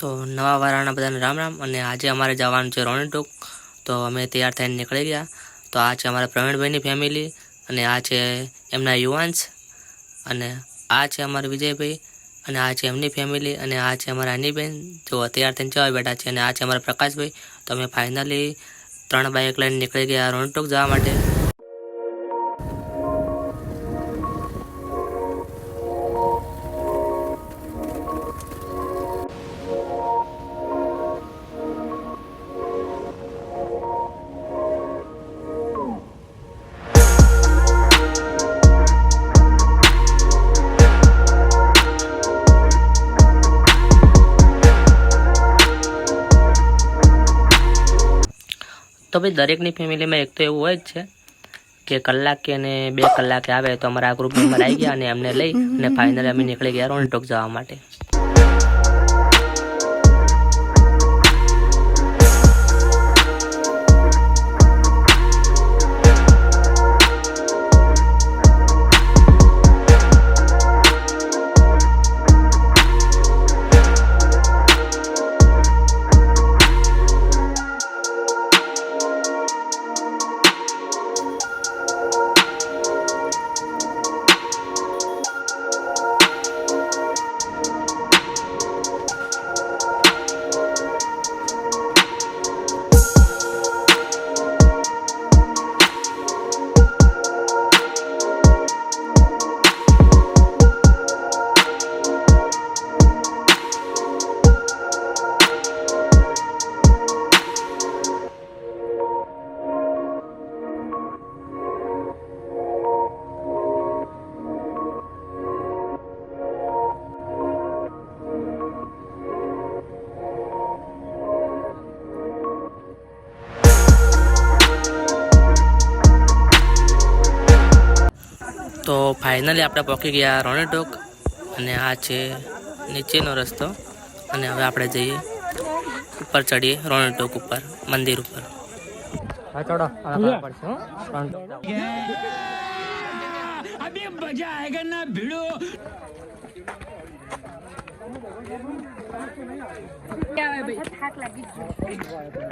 તો નવા વાળાના બધાને રામ રામ। અને આજે અમારે જવાનું છે રોણેટોક, તો અમે તૈયાર થઈને નીકળી ગયા। તો આ છે અમારા પ્રવીણભાઈની ફેમિલી, અને આ છે એમના યુવાંશ, અને આ છે અમારા વિજયભાઈ, અને આ છે એમની ફેમિલી, અને આ છે અમારા અનીબેન જો તૈયાર થઈને જવા બેઠા છે, અને આ છે અમારા પ્રકાશભાઈ। તો અમે ફાઇનલી 3 બાઇક લઈને નીકળી ગયા રોણેટોક જવા માટે। તો ભાઈ દરેકની ફેમિલીમાં એક તો એવું હોય જ છે કે કલાક કે અને 2 કલાકે આવે। તો અમારા આ ગ્રુપ મેમ્બર આવી ગયા અને એમને લઈ અને ફાઇનલી અમે નીકળી ગયા રોણેટોક જવા માટે। તો ફાઇનલી આપણે પહોંચી ગયા રોણેટોક, અને આ છે નીચેનો રસ્તો, અને હવે આપણે જઈએ ઉપર ચડીએ રોણેટોક ઉપર મંદિર ઉપર। હા ચડો અભી મજા આયેગા ના ભીડો।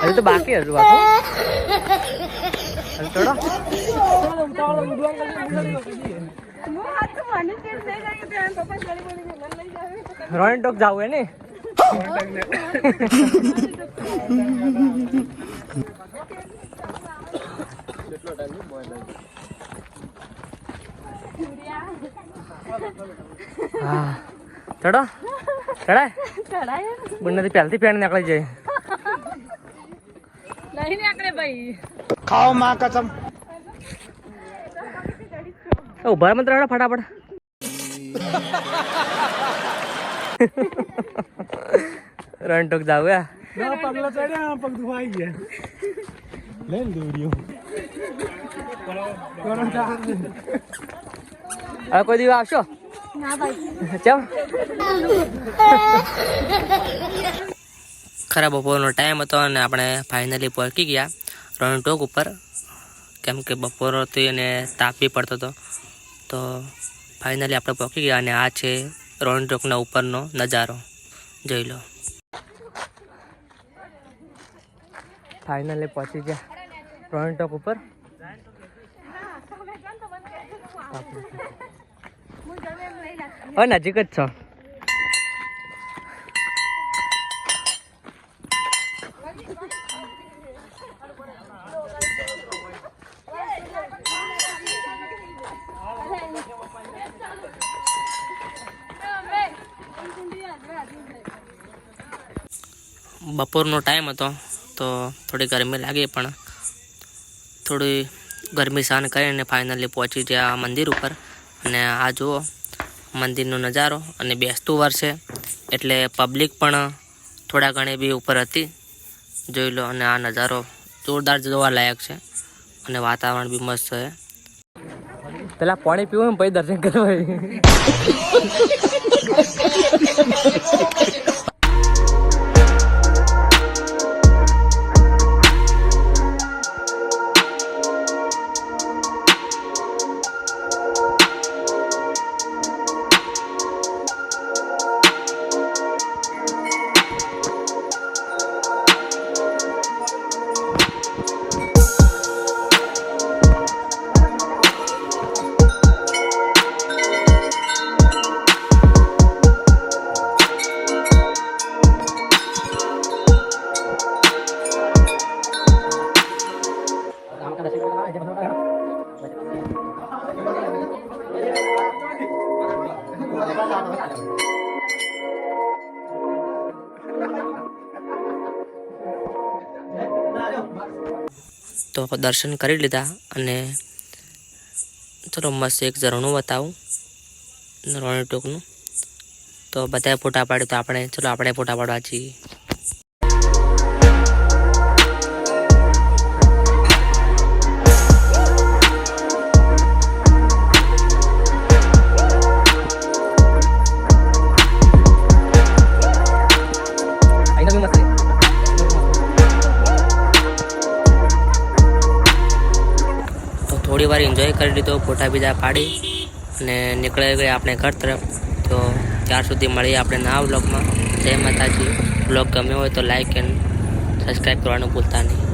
હજુ તો બાકી હજુ ચડો। રોણેટોક જાવું હે ને હા ચડો ચડાય બુનથી પહેલથી પેન નીકળી જાય નહીં નીકળે ભાઈ ખાઓ માં કસમ ઉભા મંત્ર ફટાફટ રોણેટોક જાવ પગલા ચડ્યા પગ દુખાઈ ગયા લઈને દોર્યો હવે કોઈ દિવસ આવશો ના ભાઈ ચમ ખરાબ બપોરનો ટાઈમ હતો અને આપણે ફાઇનલી પહોંચી ગયા રોણેટોક ઉપર, કેમ કે બપોર હતી અને તાપ બી પડતો હતો। તો ફાઇનલી આપણે પહોંચી ગયા, અને આ છે રોણેટોકના ઉપરનો નજારો જોઈ લો। ફાઇનલી પહોંચી ગયા રોણેટોક ઉપર। હવે નજીક જ છો। બપોરનો ટાઈમ હતો તો થોડી ગરમી લાગી, પણ થોડી ગરમી સહન કરીને ફાઇનલી પહોંચી ગયા મંદિર ઉપર। અને આ જુઓ મંદિરનો નજારો, અને બેસતું વર્ષ છે એટલે પબ્લિક પણ થોડા ઘણી બી ઉપર હતી જોઈ લો। અને આ નજારો જોરદાર જોવા લાયક છે, અને વાતાવરણ બી મસ્ત છે। પેલા પાણી પીવું પછી દર્શન કરવા તો દર્શન કરી લીધા અને ચલો મસ્ત એક ઝરણું બતાવું રોણી ટોકનું. તો બધાએ ફોટા પાડ્યું તો આપણે ફોટા પાડવા છીએ. તો થોડી વાર એન્જોય કરી લીધો, ફોટા બીજા પાડી અને નીકળી ગયા આપણે ઘર તરફ. તો ત્યાર સુધી મળીએ આપણે નવા વ્લોગમાં. જય માતાજી. વ્લોગ ગમ્યો હોય તો લાઈક એન્ડ સબસ્ક્રાઈબ કરવાનું ભૂલતા નહીં.